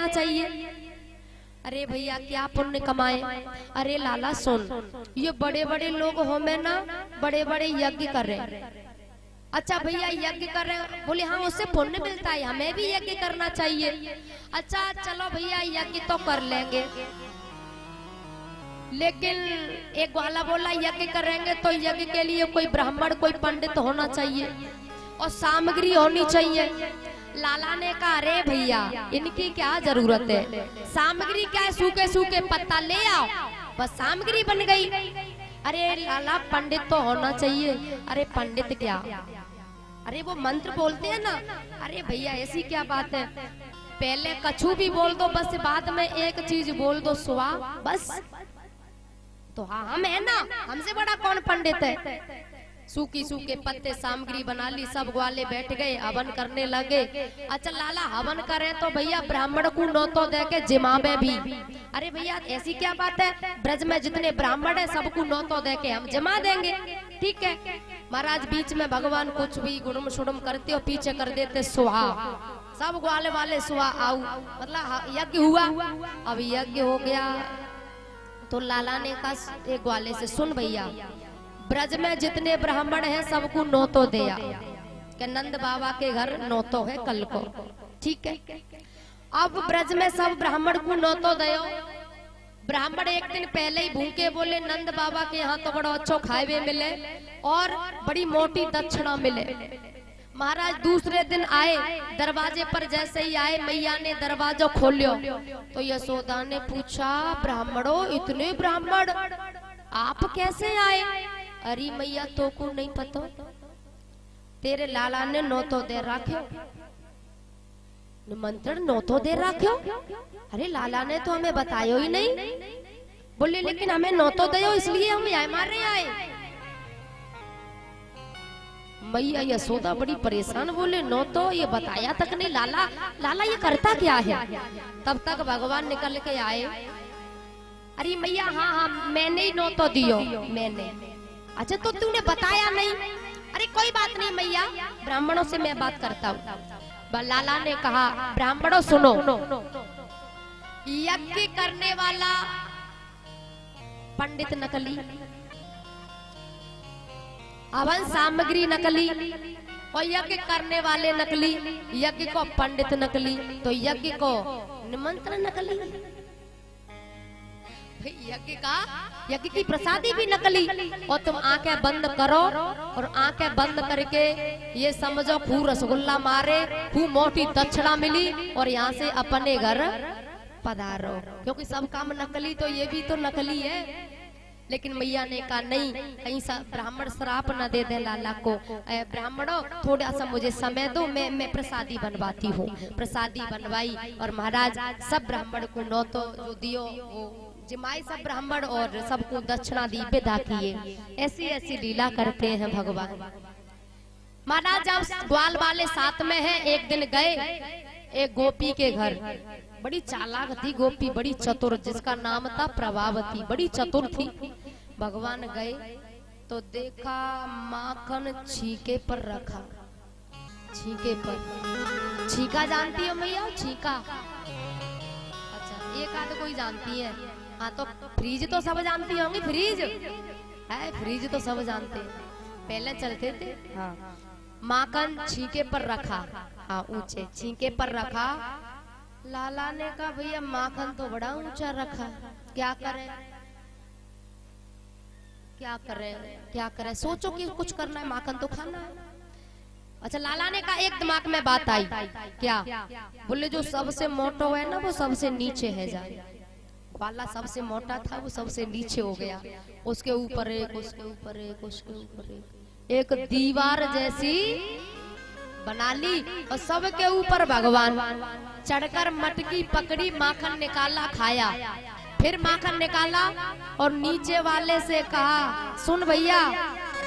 देना चाहिए। अरे भैया क्या पुण्य कमाए। अरे लाला सुन, ये बड़े बड़े लोग हो में ना बड़े बड़े यज्ञ कर रहे। अच्छा भैया यज्ञ कर रहे हैं, बोले हाँ उससे पुण्य मिलता है, हमें भी यज्ञ करना चाहिए। अच्छा चलो भैया यज्ञ तो कर लेंगे, लेकिन एक वाला बोला यज्ञ करेंगे तो यज्ञ के लिए कोई ब्राह्मण कोई पंडित होना चाहिए और सामग्री होनी चाहिए। लाला ने कहा अरे भैया इनकी क्या जरूरत है, सामग्री क्या है, सूखे सूखे पत्ता ले आओ बस सामग्री बन गई। अरे लाला पंडित तो होना चाहिए। अरे पंडित क्या, अरे वो मंत्र बोलते हैं ना। अरे भैया ऐसी क्या बात है, पहले कछु भी बोल दो बस बाद में एक चीज बोल दो सुहा बस। तो हाँ हम है ना, हमसे बड़ा कौन पंडित है। सूखी सूखे पत्ते सामग्री बना ली, सब ग्वाले बैठ गए हवन करने लगे। अच्छा लाला हवन करे तो भैया ब्राह्मण को नौतो दे के जिमावे भी। अरे भैया ऐसी क्या बात है, ब्रज में जितने ब्राह्मण है सबको नौतो दे के हम जमा देंगे। ठीक है महाराज, बीच में भगवान कुछ भी गुड़म शुड़म करते हो पीछे कर देते सुहा, सब ग्वाले वाले सुहा आओ, मतलब यज्ञ हुआ। अब यज्ञ हो गया तो लाला ने कहा एक ग्वाले से सुन भैया, ब्रज में जितने ब्राह्मण हैं सबको नौतो दिया कि नंद बाबा के घर नौतो है कल को। ठीक है अब ब्रज में सब ब्राह्मण को नौतो दयो। ब्राह्मण एक दिन पहले ही भूखे बोले नंद बाबा के यहाँ तो बड़ा अच्छा खाए मिले और बड़ी मोटी दक्षिणा मिले। महाराज दूसरे दिन आए, दरवाजे पर जैसे ही आए मैया ने दरवाजा खोलियो तो यशोदा ने पूछा ब्राह्मणों इतने ब्राह्मण आप कैसे आए। अरे मैया तो को नहीं पता, तेरे लाला ने नौतो दे रखो, निमंत्रण नौतो दे रखो। अरे लाला ने तो हमें बतायो ही नहीं। बोले लेकिन हमें नौतो दो इसलिए हम यहाँ मारे आए। मैया यशोदा बड़ी परेशान, बोले नौतो ये बताया तक नहीं, लाला लाला ये करता क्या है। तब तक भगवान निकल के आए। अरे मैया हाँ हाँ मैंने ही नौतो दियो मैंने। अच्छा तो तूने बताया नहीं। अरे कोई बात नहीं मैया, ब्राह्मणों से मैं बात करता हूँ। लाला ने कहा ब्राह्मणों सुनो, यज्ञ करने वाला पंडित नकली, हवन सामग्री नकली और यज्ञ करने वाले नकली, यज्ञ को पंडित नकली तो यज्ञ को निमंत्रण नकली, यज्ञ की प्रसादी भी नकली। और तुम आंखें बंद करो और आंखें बंद करके ये समझो खूब रसगुल्ला मारे, खूब मोटी दक्षिणा मिली और यहाँ से अपने घर पधारो, क्योंकि सब काम नकली तो ये भी तो नकली है। लेकिन मैया ने कहा नहीं, कहीं ब्राह्मण श्राप न दे दे लाला को। ब्राह्मणों थोड़ा सा मुझे समय दो, मैं प्रसादी बनवाती हूँ। प्रसादी बनवाई और महाराज सब ब्राह्मण को नौतो जो दियो वो जिमाई सब ब्राह्मण और सबको दक्षिणा दी, विदा किए। ऐसी ऐसी लीला करते हैं भगवान। महाराज जब ग्वाल वाले साथ में है, एक दिन गए एक गोपी के घर। बड़ी चालाक थी गोपी, बड़ी चतुर, जिसका नाम था प्रभावती, बड़ी चतुर थी। भगवान गए तो देखा माखन छीके पर रखा। छीके पर, छीका जानती हो मैया? छीका अच्छा एक आध कोई जानती है। हाँ तो फ्रीज तो सब जानती होंगी, फ्रीज है, फ्रीज तो सब जानते हैं, पहले चलते थे। हाँ माखन छीके पर रखा, हाँ ऊंचे छीके पर रखा। लाला ने कहा भैया माखन तो बड़ा ऊंचा रखा, क्या करें क्या करें क्या करें, सोचो कि कुछ करना है, माखन तो खाना है। अच्छा लाला ने कहा एक दिमाग में बात आई, क्या? बोले जो सबसे मोटा है ना वो सबसे नीचे है जाए। वाला सबसे मोटा था वो सबसे नीचे हो गया, उसके ऊपर एक, उसके ऊपर एक, उसके ऊपर एक दीवार जैसी बना ली और सबके ऊपर भगवान चढ़कर मटकी पकड़ी, माखन निकाला, खाया। फिर माखन निकाला और नीचे वाले से कहा सुन भैया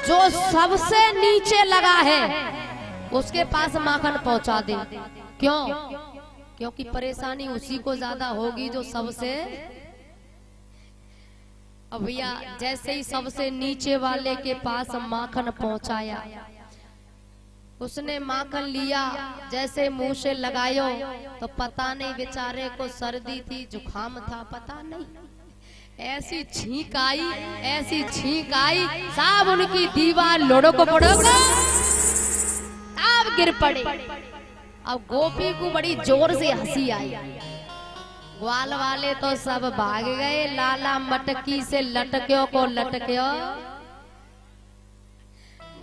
जो सबसे नीचे लगा है उसके पास माखन पहुंचा दे। क्यों? क्योंकि परेशानी उसी को ज्यादा होगी जो सबसे। अब भैया जैसे ही सबसे नीचे वाले के पास माखन पहुंचाया, उसने माखन लिया, जैसे मुंह से लगायो तो पता नहीं बेचारे को सर्दी थी, जुखाम था, पता नहीं। ऐसी छींक आई, ऐसी छींक आई, सब उनकी दीवार लोड़ो पड़ोग, सब गिर पड़े। अब गोपी को बड़ी जोर से हंसी आई। ग्वाल वाले तो सब भाग गए। लाला मटकी से लटक्यो को लटक्यो।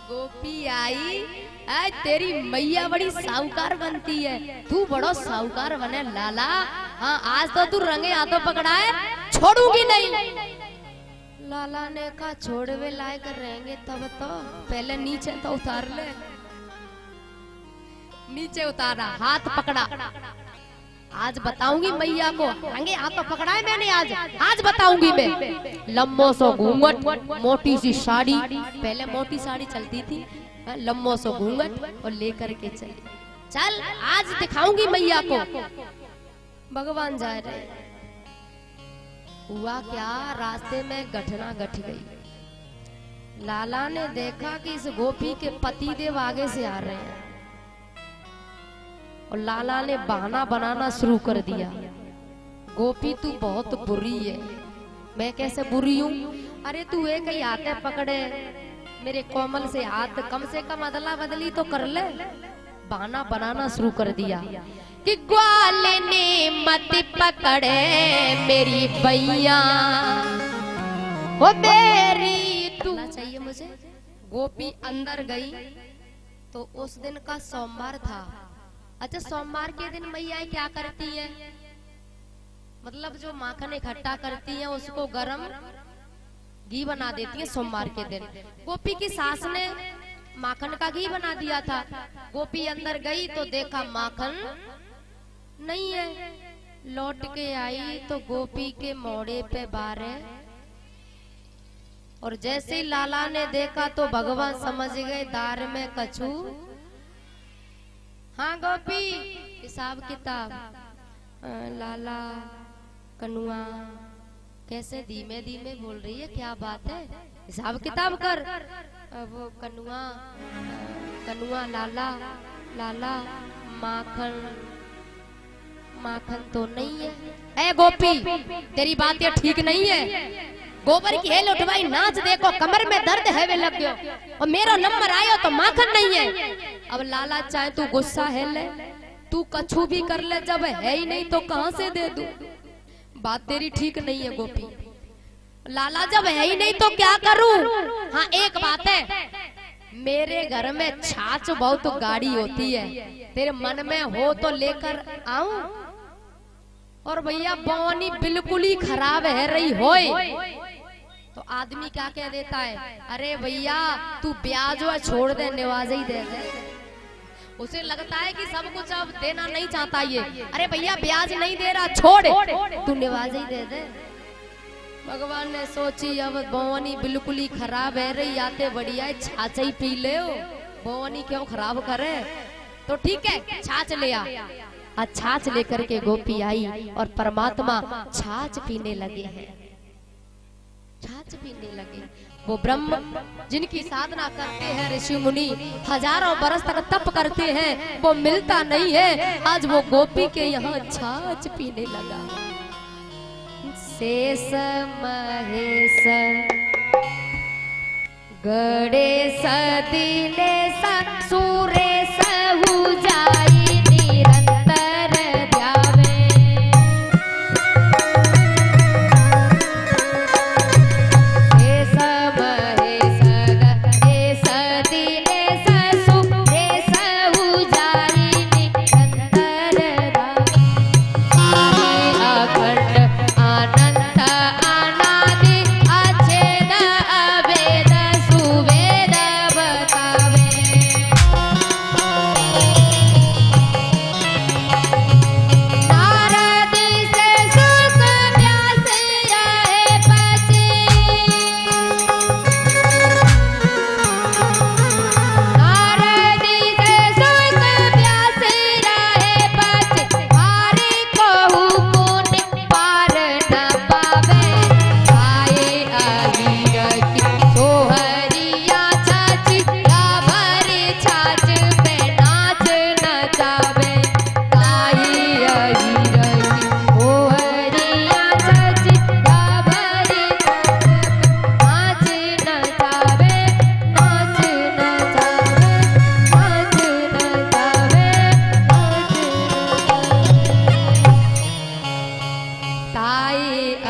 गोपी आई, तेरी मैया बड़ी साहूकार बनती है, तू बड़ो साहूकार बने लाला। हाँ, आज तो तू रंगे हाथों पकड़ा है, छोड़ूंगी नहीं। लाला ने कहा छोड़वे लायक रहेंगे तब तो, पहले नीचे तो उतार ले। नीचे उतारा, हाथ पकड़ा। आज बताऊंगी मैया को, रंगे हाथों पकड़ा है मैंने, आज बताऊंगी मैं। लम्बो सो घूंघट, मोटी सी साड़ी, पहले मोटी साड़ी चलती थी, लम्बो सो घूंघट और लेकर के चली। चल आज दिखाऊंगी मैया को। भगवान जा रहे। हुआ क्या, रास्ते में घटना घट गई। लाला ने देखा कि इस गोपी के पति देव आगे से आ रहे हैं और लाला ने बहाना बनाना शुरू कर दिया। गोपी तू बहुत बुरी है। मैं कैसे बुरी हूँ? अरे तू एक ही हाथ पकड़े मेरे कोमल से हाथ, कम से कम अदला बदली तो कर ले। बहाना बनाना शुरू कर दिया कि ग्वाल ने मत पकड़े मेरी बैया, वो मेरी तू चाहिए मुझे। गोपी अंदर गई तो उस दिन का सोमवार था। अच्छा, सोमवार के दिन मैया क्या करती है? मतलब जो माखन इकट्ठा करती है उसको गरम घी बना देती है सोमवार के दिन। गोपी की सास ने माखन का घी बना दिया था। गोपी अंदर गई तो देखा माखन नहीं है। लौट के आई तो गोपी के मोड़े पे बारे, और जैसे ही लाला ने देखा तो भगवान समझ गए दार में कछू। हाँ गोपी, हिसाब किताब। लाला कनुआ कैसे धीमे धीमे बोल रही है, क्या बात है? हिसाब किताब कर। वो कनुआ कनुआ लाला लाला माखन माखन तो नहीं है। ए गोपी, तेरी बात ये ठीक नहीं है। गोबर की हेल उठवाई, नाच देखो, कमर में दर्द है वे लग गयो, और मेरा नंबर आयो तो माखन नहीं है। अब लाला चाहे तू गुस्सा है ले, तू कछु भी कर ले, जब है ही नहीं तो कहां से दे दूं? बात तेरी ठीक नहीं है गोपी। लाला जब है ही नहीं तो क्या करूं? हाँ एक बात है, मेरे घर में छाछ बहुत गाढ़ी होती है, तेरे मन में हो तो लेकर आऊं? और भैया बोनी बिल्कुल ही खराब है रही होए तो आदमी क्या कह देता है, अरे भैया तू ब्याज छोड़ दे, निवाजे ही दे दे। उसे लगता है कि सब कुछ अब देना नहीं चाहता ये, अरे भैया ब्याज नहीं दे रहा, छोड़, तू निवाजे ही दे दे। भगवान ने सोची अब बोनी बिल्कुल ही खराब है रही, आते बढ़िया छाछ ही पी ले, बोनी क्यों खराब करे? तो ठीक है छाछ ले आ। छाछ लेकर के गोपी आई और परमात्मा छाछ पीने लगे हैं, छाछ पीने लगे। वो ब्रह्म जिनकी साधना करते हैं ऋषि मुनि, हजारों बरस तक तप करते हैं, वो मिलता नहीं है। आज वो गोपी के यहाँ छाछ पीने लगा। शेष महेश गणेश दिनेश सुरेश हुजाई निरंतर ध्यावे। शेष महेश गणेश दिनेश सुरेश हुजाई निरंतर ध्यावे। अखंड अनंत अनादि अछेद अभेद सुवेद बतावे।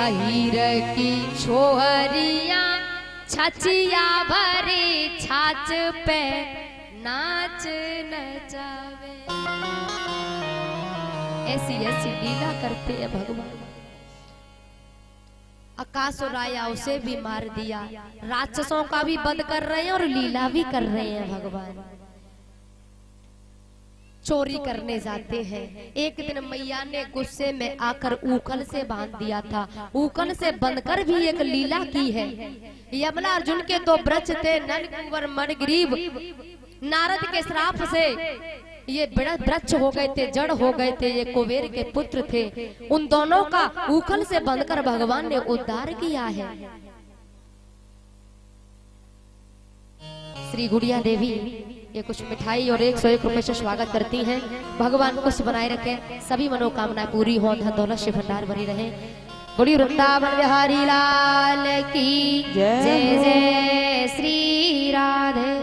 अहीर की छोहरिया छचिया भरी छाछ पे नाच नचावे। ऐसी ऐसी लीला करते हैं भगवान। आकाश और आया उसे भी मार दिया, राक्षसों का भी वध कर रहे हैं और लीला भी कर रहे हैं भगवान। चोरी करने जाते हैं। एक दिन मैया ने गुस्से में आकर ऊकल से बांध दिया था। ऊकल से बंधकर भी एक लीला की है। यमला अर्जुन के दो वृक्ष थे, नल कुंवर मनग्रीव। नारद के श्राप से ये वृक्ष हो गए थे, जड़ हो गए थे, ये कुबेर के पुत्र थे। उन दोनों का ऊखल से बंधकर भगवान ने उद्धार किया है। श्री गुड़िया देवी ये कुछ मिठाई और 101 रुपए से स्वागत करती हैं। भगवान कुछ बनाए रखें, सभी मनोकामनाएं पूरी हो, धन दौलत से भंडार भरी रहे। बड़ी वृंदावन बिहारी लाल की जय जय श्री राधे।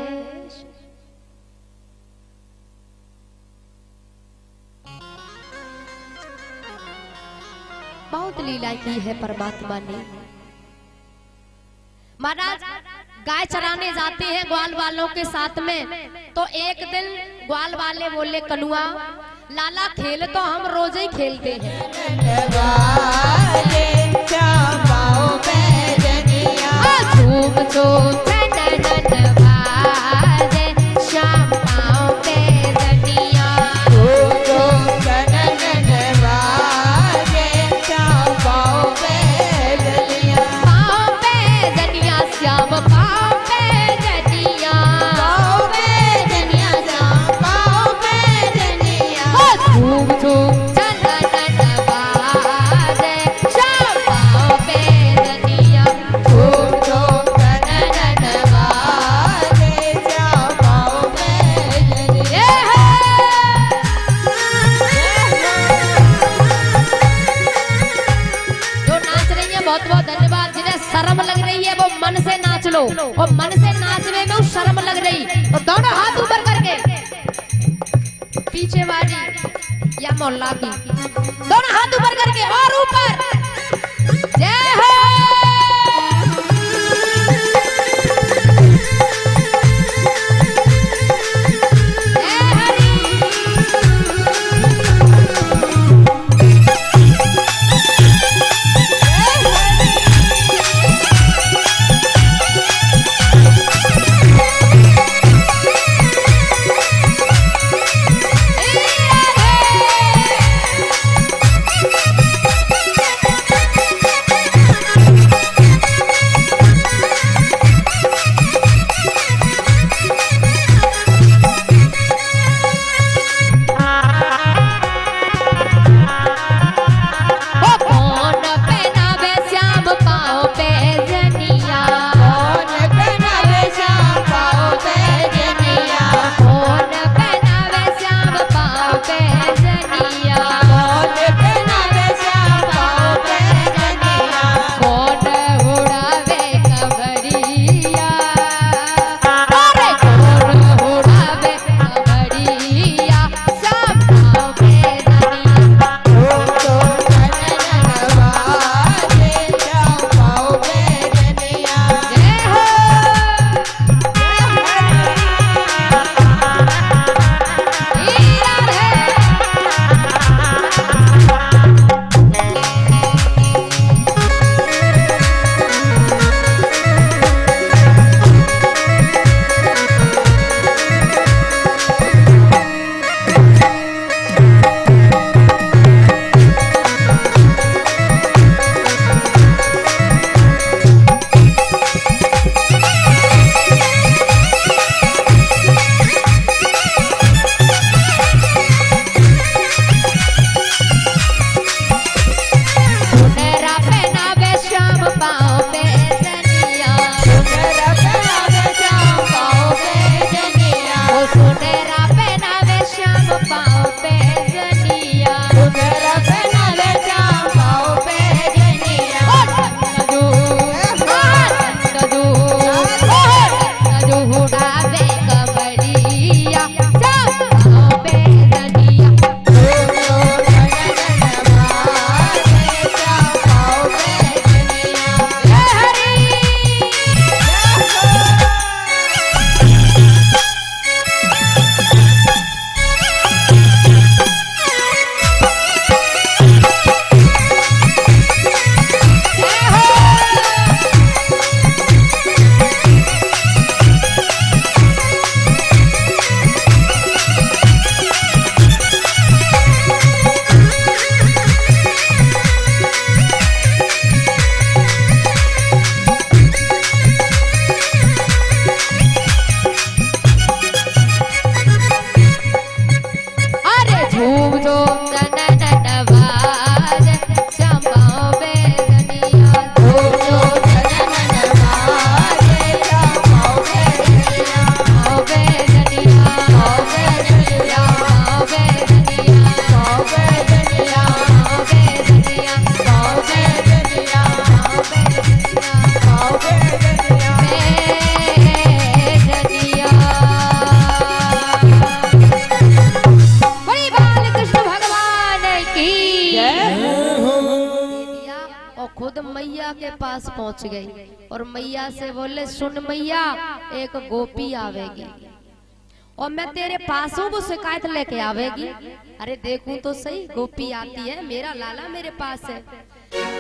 बहुत लीला की है परमात्मा ने। महाराज गाय चराने जाते हैं ग्वाल वालों के साथ में, तो एक दिन ग्वाल वाले बोले कनुआ लाला खेल तो हम रोज ही खेलते हैं। झूम झूम श्याम पाँव पे जनिया, और मन से नाचने में शर्म लग रही तो दोनों हाथ ऊपर करके, पीछे वाली या मोहल्ला की, दोनों हाथ ऊपर करके और ऊपर जय हो। खुद मैया के पास पहुंच गई और मैया से बोले, सुन मैया, एक गोपी आवेगी और मैं तेरे पास हूँ, वो शिकायत लेके आवेगी। अरे देखूं तो सही, गोपी आती है, मेरा लाला मेरे पास है।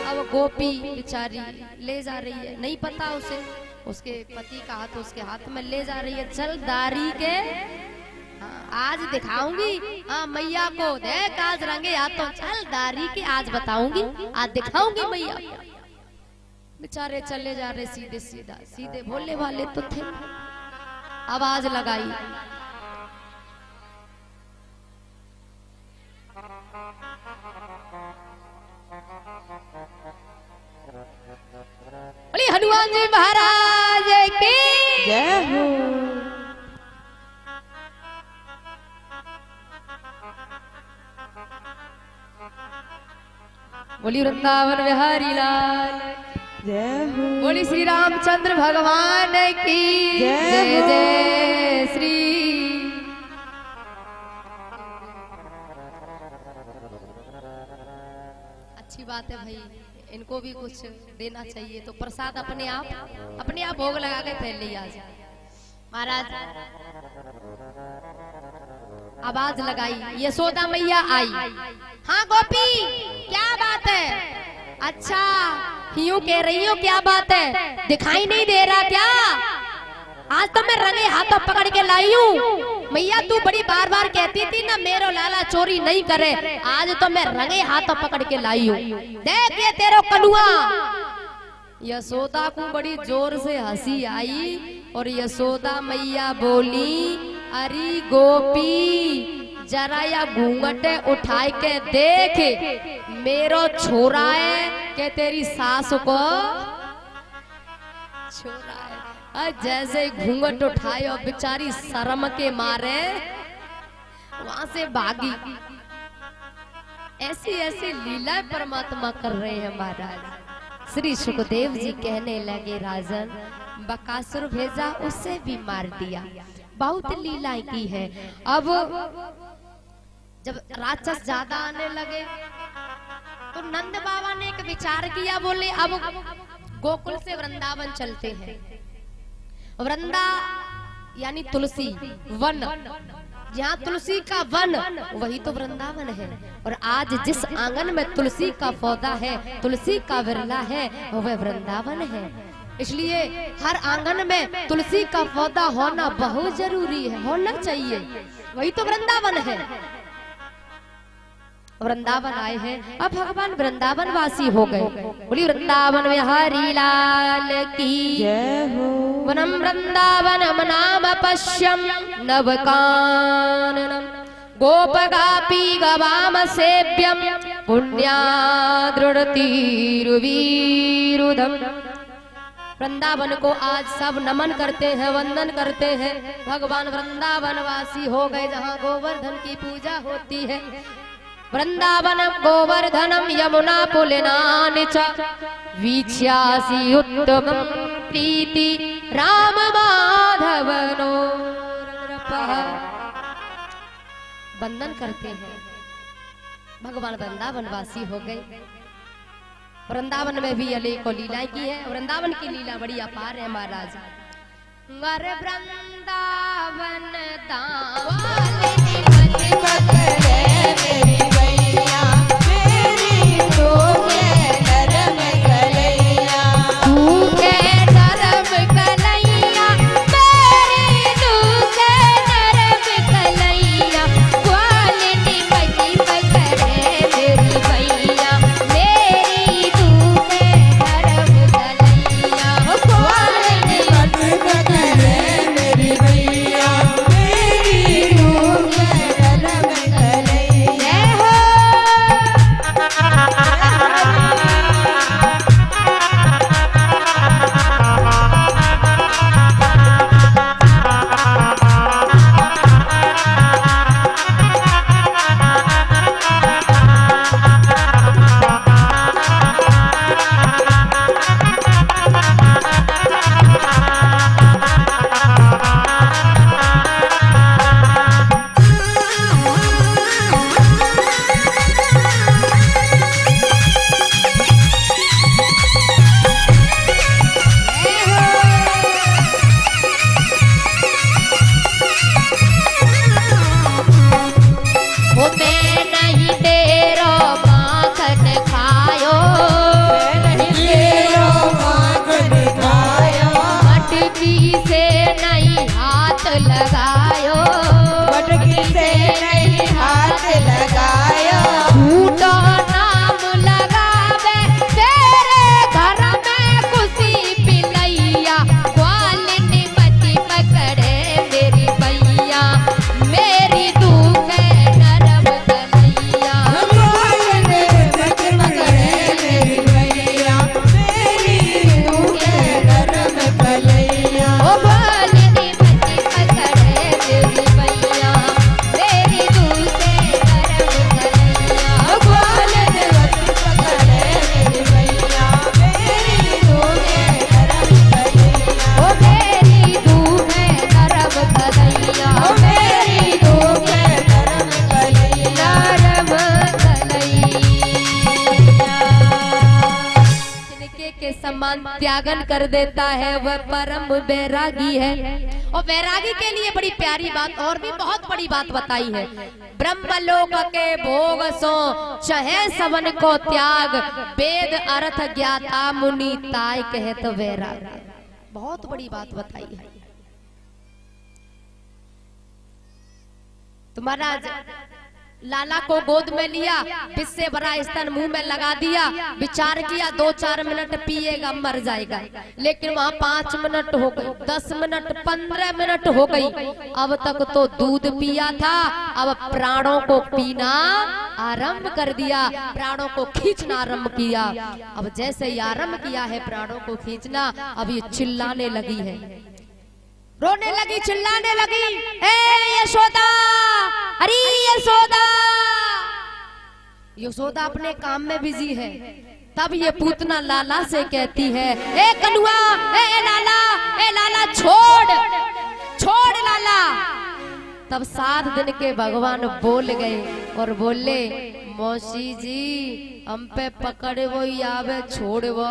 अब गोपी बेचारी ले जा रही है, नहीं पता उसे, उसके पति का हाथ उसके हाथ में ले जा रही है। चल दारी के आज दिखाऊंगी, हाँ मैया को, देख आज रंगे हाथों, चल दारी के आज बताऊंगी, आज दिखाऊंगी मैया। बेचारे चले जा रहे सीधे सीधा, सीधे भोले वाले तो थे। आवाज लगाई, बोली हनुमान जी महाराज की जय हो। बोली वृंदावन बिहारी लाल जय हो। बोली श्री रामचंद्र भगवान की जय जय श्री। अच्छी बात है भाई, इनको भी कुछ देना चाहिए, तो प्रसाद अपने आप भोग लगा के फैल लिया। आज महाराज आवाज लगाई, यशोदा मैया आई। हाँ गोपी, क्या बात है? अच्छा यूं कह रही हो, क्या बात है? दिखाई नहीं दे रहा क्या? आज तो मैं रंगे हाथों पकड़ के लाई हूँ। मैया तू बड़ी बार बार कहती थी ना मेरो लाला चोरी नहीं करे, आज तो मैं रंगे हाथों पकड़ के लाई हूँ। देख ये तेरो कनुआ। यशोदा को बड़ी जोर से हंसी आई और यशोदा मैया बोली, अरे गोपी जरा या घूंघट उठाए के देख, मेरो छोरा है के तेरी सास को छोरा है। जैसे घूंघट उठाए और बेचारी शर्म के मारे वहां से भागी। ऐसी ऐसी लीला परमात्मा कर रहे हैं महाराज। श्री सुखदेव जी कहने लगे, राजन बकासुर भेजा, उससे भी मार दिया, बहुत लीला की है। अब जब राक्षस ज्यादा आने लगे तो नंद बाबा ने एक विचार किया, बोले अब गोकुल से वृंदावन चलते हैं। वृंदा यानी तुलसी वन, यहाँ तुलसी का वन वही तो वृंदावन है। और आज जिस आंगन में तुलसी का पौधा है, तुलसी का विरला है, वह वृंदावन है। इसलिए हर आंगन में तुलसी का पौधा होना बहुत जरूरी है, होना चाहिए, वही तो वृंदावन है। वृंदावन आए हैं, अब भगवान वृंदावन वासी हो गए। बोली वृंदावन बिहारी लाल की जय हो। वनम वृंदावनम नाम पश्यम नवकाननम गोपगापी गवाम सेव्यम पुण्याद्रुतिरुवीरुधम। वृंदावन को आज सब नमन करते हैं, वंदन करते हैं। भगवान वृंदावन वासी हो गए, जहाँ गोवर्धन की पूजा होती है। वृंदावनम गोवर्धनम यमुना पुलिनानि च वीक्ष्यासि उत्तमं प्रीति राम माधवनो। वंदन करते हैं, भगवान वृंदावन वासी हो गए। वृंदावन में भी अनेकों लीलाएं की है। वृंदावन की लीला बड़ी अपार है महाराज। वर वृंदावन दावालिनी मति पकड़े मेरी भैया, मेरी तूके नरम कलैया, तूके नरम कलैया, मेरी तूके नरम कलैया, ग्वालिनी मति पकड़े मेरी भैया, मेरी तूके नरम कलैया, ग्वालिनी मति पकड़े मेरी भैया, मेरी तूके नरम कलैया। के समान त्यागन कर देता है वह परम वैरागी है। और वैरागी के लिए बड़ी प्यारी बात और भी बहुत बड़ी बात बताई है, ब्रह्मलोक के भोग सो चहे सवन को त्याग, वेद अर्थ ज्ञाता मुनि ताय कहत वैराग। बहुत बड़ी बात बताई है। तो महाराज लाला को गोद में लिया, बिस्से भरा स्तन मुंह में लगा दिया, विचार किया 2-4 मिनट पिएगा मर जाएगा। लेकिन वहाँ 5 मिनट हो गई, 10 मिनट, 15 मिनट हो गई, अब तक तो दूध पिया था, अब प्राणों को पीना आरंभ कर दिया, प्राणों को खींचना आरंभ किया। अब जैसे ही आरंभ किया है प्राणों को खींचना, अब ये चिल्लाने लगी है, रोने लगी, चिल्लाने लगी, ए यशोदा, अरे यशोदा। यशोदा अपने काम में बिजी है। तब ये पूतना लाला से कहती है, ए कनुआ, ए लाला छोड़ लाला। तब 7 दिन के भगवान बोल गए और बोले, मौसी जी हम पे पकड़ वो आवे छोड़ वो।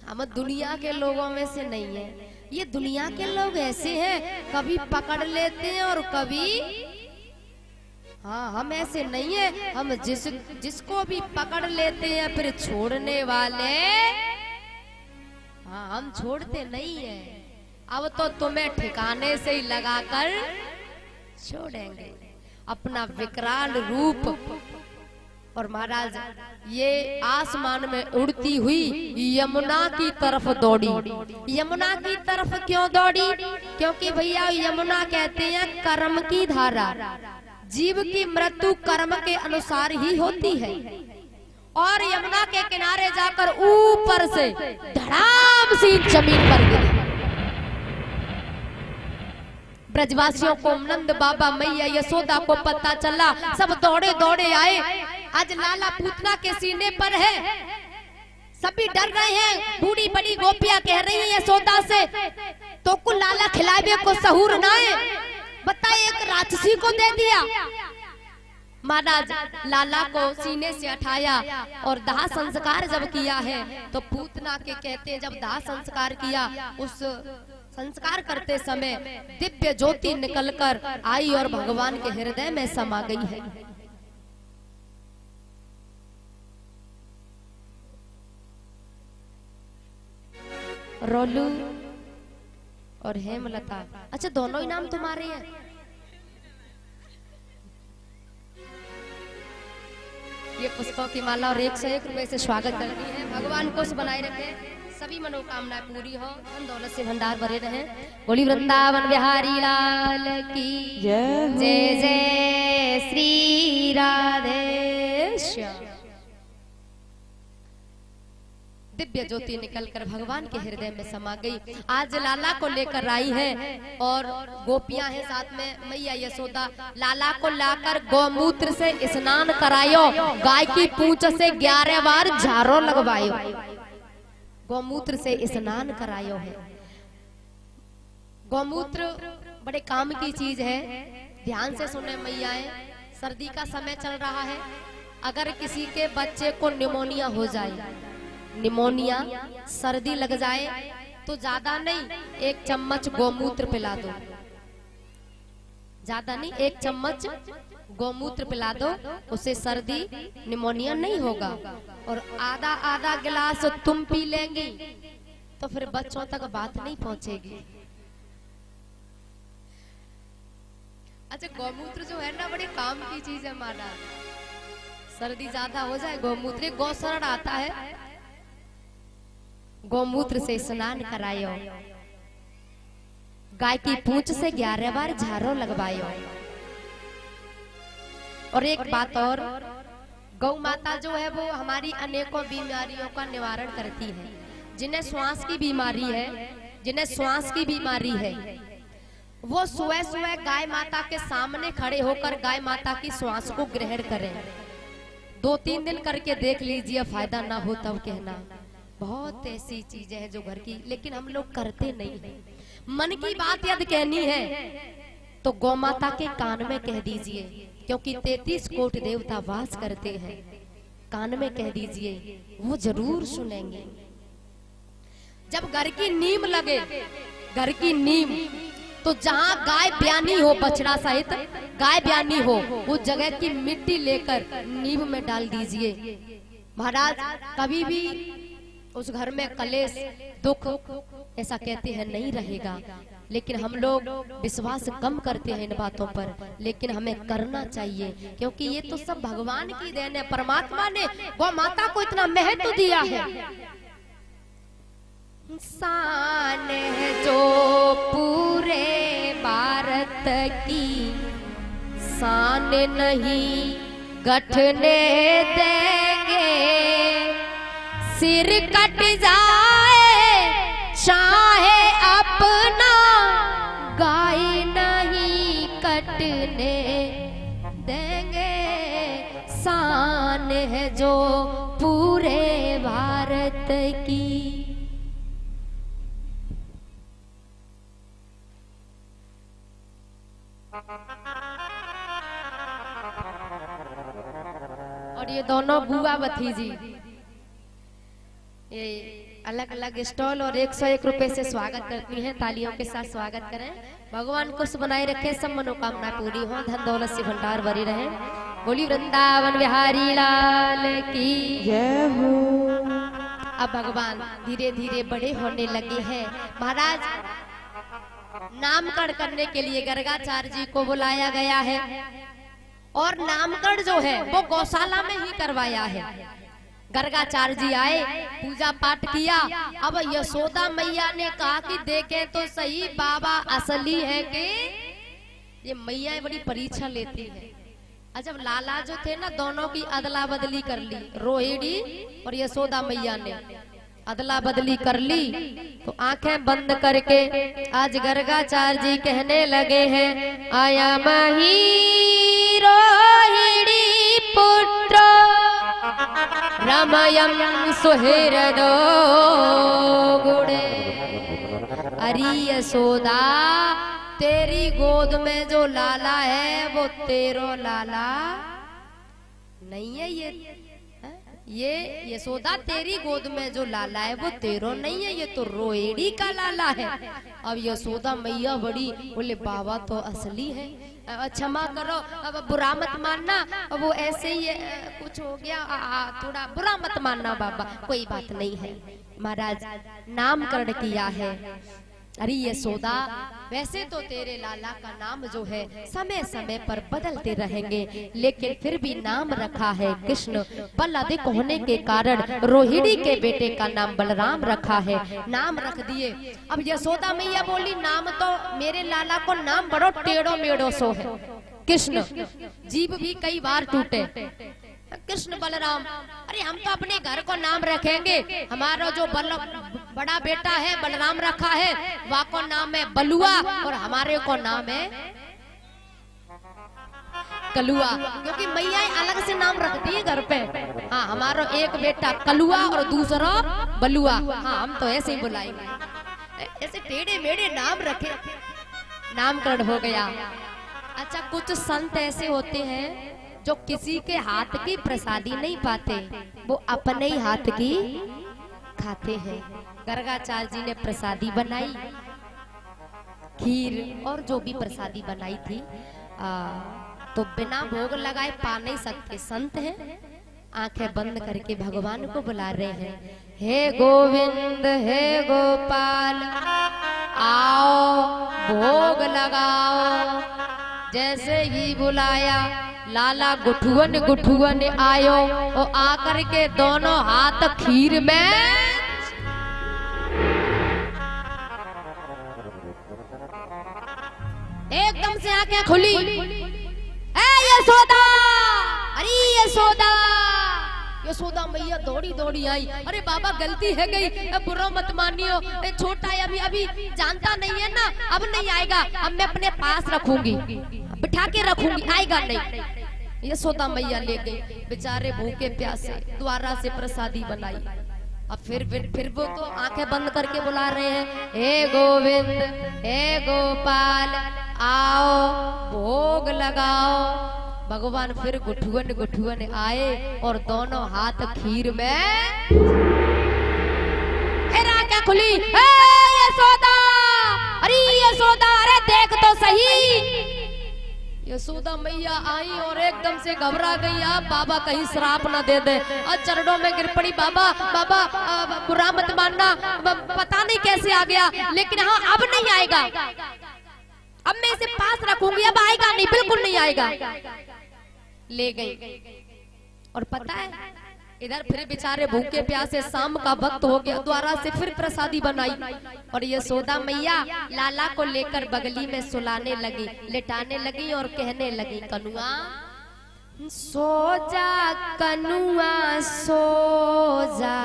हम दुनिया के लोगों में से नहीं है, ये दुनिया के लोग ऐसे हैं, कभी पकड़ लेते हैं और कभी, हाँ हम ऐसे नहीं है, हम जिसको भी पकड़ लेते हैं फिर छोड़ने वाले, हाँ हम छोड़ते नहीं है। अब तो तुम्हें ठिकाने से ही लगाकर छोड़ेंगे अपना विकराल रूप। और महाराज ये आसमान में उड़ती हुई यमुना की तरफ दौड़ी। यमुना की तरफ क्यों दौड़ी? क्योंकि भैया यमुना कहते हैं कर्म की धारा, जीव की मृत्यु कर्म के अनुसार ही होती है। और यमुना के किनारे जाकर ऊपर से धड़ाम सी जमीन पर गिरी। ब्रजवासियों को, नंद बाबा, मैया यशोदा को पता चला, सब दौड़े दौड़े आए। आज लाला पूतना के सीने पर है, सभी डर रहे हैं। बूढ़ी बड़ी गोपियां कह रही है यशोदा से, तो को लाला खिलावे को सहूर ना है, बताए एक राक्षसी को दे दिया। महाराज लाला को सीने से उठाया और दाह संस्कार जब किया है, तो पूतना के कहते हैं जब दाह संस्कार किया, उस संस्कार करते समय दिव्य ज्योति निकलकर आई और भगवान के हृदय में समा गई है। रोलू और हेमलता, अच्छा दोनों ही नाम तुम्हारे हैं? ये पुष्पों की माला और 101 रुपए से स्वागत करती है। भगवान को बनाए रखे, सभी मनोकामनाएं पूरी हो, धन दौलत से भंडार भरे रहे। बोली वृंदावन बिहारी लाल की जय जय श्री राधे श्याम। दिव्य ज्योति निकलकर भगवान के हृदय में समा गई। आज लाला को लेकर आई है और गोपियां हैं साथ में। मैया यशोदा लाला को लाकर गौमूत्र से स्नान करायो, गाय की पूंछ से 11 बार झाड़ो लगवायो, गौमूत्र से स्नान करायो है। गौमूत्र बड़े काम की चीज है, ध्यान से सुने मैयाएं। सर्दी का समय चल रहा है, अगर किसी के बच्चे को निमोनिया हो जाए, निमोनिया सर्दी लग जाए, तो ज्यादा नहीं 1 चम्मच गौमूत्र पिला दो, ज्यादा नहीं 1 चम्मच गौमूत्र पिला दो, उससे सर्दी निमोनिया नहीं होगा। और आधा गिलास तुम पी लेंगी तो फिर बच्चों तक बात नहीं पहुंचेगी। अच्छा गौमूत्र जो है ना बड़ी काम की चीज है हमारा, सर्दी ज्यादा हो जाए गौमूत्र, गौशरण आता है, गौमूत्र से स्नान करायो, गाय की पूंछ से 11 बार झाड़ो लगवायो। और एक बात और, गौ माता जो है वो हमारी अनेकों बीमारियों का निवारण करती है। जिन्हें श्वास की बीमारी है, जिन्हें श्वास की बीमारी है, वो सुबह सुबह गाय माता के सामने खड़े होकर गाय माता की श्वास को ग्रहण करें। 2-3 दिन करके देख लीजिए, फायदा ना हो तब कहना। बहुत ऐसी चीजें हैं जो घर की, लेकिन हम लोग करते नहीं हैं। मन की बात यदि कहनी है तो गौ माता के कान में कह दीजिए, क्योंकि 33 कोट देवता वास करते हैं। कान में कह दीजिए, वो जरूर सुनेंगे। जब घर की नीम लगे, घर की नीम, तो जहां गाय ब्यानी हो, बछड़ा सहित गाय ब्यानी हो, उस जगह की मिट्टी लेकर नीम में डाल दीजिए। महाराज कभी भी उस घर में कलेश, दुख, ऐसा कहते हैं, नहीं रहेगा। लेकिन हम लोग विश्वास कम करते हैं इन बातों पर, लेकिन हमें करना चाहिए, क्योंकि ये तो सब भगवान की देन है। परमात्मा ने गौ माता को इतना महत्व दिया है। शान है जो पूरे भारत की, शान नहीं गठने देंगे। सिर कट जाए चाहे अपना, गाय नहीं कटने देंगे। शान है जो पूरे भारत की। और ये दोनों बुआ भतीजी, ये अलग अलग स्टॉल और 101 रुपए से स्वागत करती हैं। तालियों के साथ स्वागत करें। भगवान खुश बनाए रखे, सब मनोकामना पूरी हो, धन दौलत से भंडार भरी रहे। बोली वृंदावन बिहारी लाल की जय हो। अब भगवान धीरे धीरे बड़े होने लगे हैं। महाराज नामकरण करने के लिए गर्गाचार्य जी को बुलाया गया है, और नामकरण जो है वो गौशाला में ही करवाया है। गर्गाचार्य जी आए, पूजा पाठ किया। अब यशोदा मैया ने कहा कि देखें तो सही बाबा असली है कि ये मैया बड़ी परीक्षा लेती है। जब लाला जो थे ना, दोनों की अदला बदली कर ली, रोहिणी और यशोदा मैया ने अदला बदली कर ली। तो आंखें बंद करके आज गर्गाचार्य जी कहने लगे हैं, आया मही रोहिणी पुत्र रमयम सुहृदो गुणे। अरे यशोदा, तेरी गोद में जो लाला है वो तेरो लाला नहीं है। ये यशोदा, तेरी गोद में जो लाला है वो तेरो नहीं है, ये तो रोहिणी का लाला है। अब यशोदा मैया बड़ी बोले, बाबा तो असली है, क्षमा करो, अब बुरा मत मानना, वो ऐसे ही कुछ हो गया, थोड़ा बुरा मत मानना बाबा, कोई बात नहीं है। महाराज नामकरण किया है। अरे यशोदा, वैसे तो तेरे लाला का नाम जो है समय समय पर बदलते रहेंगे, लेकिन फिर भी नाम रखा है कृष्ण। बल अधिक होने के कारण रोहिणी के बेटे का नाम बलराम रखा है। नाम रख दिए। अब यशोदा मैया बोली, नाम तो मेरे लाला को नाम बड़ो टेढ़ो मेढ़ो सो है कृष्ण। जीभ भी कई बार टूटे, कृष्ण बलराम। अरे हम तो अपने घर को नाम रखेंगे, हमारा जो बड़ा बेटा है बलराम रखा है, वह को नाम है बलुआ, और हमारे को नाम है कलुआ, क्योंकि मैया अलग से नाम रखती है घर पे। हाँ, हमारा एक बेटा कलुआ और दूसरा बलुआ। हाँ, हम तो ऐसे ही बुलाएंगे, ऐसे टेढ़े मेढ़े नाम रखे। नामकरण हो गया। अच्छा, कुछ संत ऐसे होते हैं जो किसी के हाथ की प्रसादी नहीं पाते, वो अपने ही हाथ की खाते हैं। गर्गाचार्य जी ने प्रसादी बनाई, खीर और जो भी प्रसादी बनाई थी, तो बिना भोग लगाए पा नहीं सकते। संत हैं, आंखें बंद करके भगवान को बुला रहे हैं, हे गोविंद हे गोपाल आओ भोग लगाओ। जैसे ही बुलाया, लाला गुठुअन गुठुअन आयो, और आकर के दोनों हाथ खीर में एकदम से आंखें खुली। ए यशोदा, अरे यशोदा। यशोदा मैया दौड़ी दौड़ी आई। अरे बाबा गलती है गई, बुरा मत मानियो, छोटा है अभी अभी जानता नहीं है ना, अब नहीं आएगा, अब मैं अपने पास रखूंगी, बिठा के रखूंगी, आएगा नहीं। यशोदा मैया ले गई। बेचारे भूखे प्यासे द्वारा से प्रसादी बनाई। अब फिर वो तो आंखें बंद करके बुला रहे हैं, हे गोविंद हे गोपाल आओ भोग लगाओ। भगवान फिर गुठुअन गुठुअन आए और दोनों हाथ खीर में क्या खुली। यशोदा, अरे यशोदा, अरे देख तो सही। यशोदा मैया आई और एकदम से घबरा गई। आप बाबा कहीं श्राप ना दे दे। और चरणों में गिर पड़ी। बाबा बाबा बुरा मत मानना, पता नहीं कैसे आ गया, लेकिन हाँ अब नहीं आएगा। अब मैं इसे पास रखूंगी, अब आएगा नहीं, बिल्कुल नहीं आएगा। ले गई। और पता है इधर फिर बेचारे भूखे प्यासे शाम का वक्त हो गया, द्वारा से फिर प्रसादी बनाई और यशोदा मैया लाला को लेकर बगली में सुलाने लगी, लिटाने लगी और कहने लगी, कनुआ सो जा, कनुआ सो जा,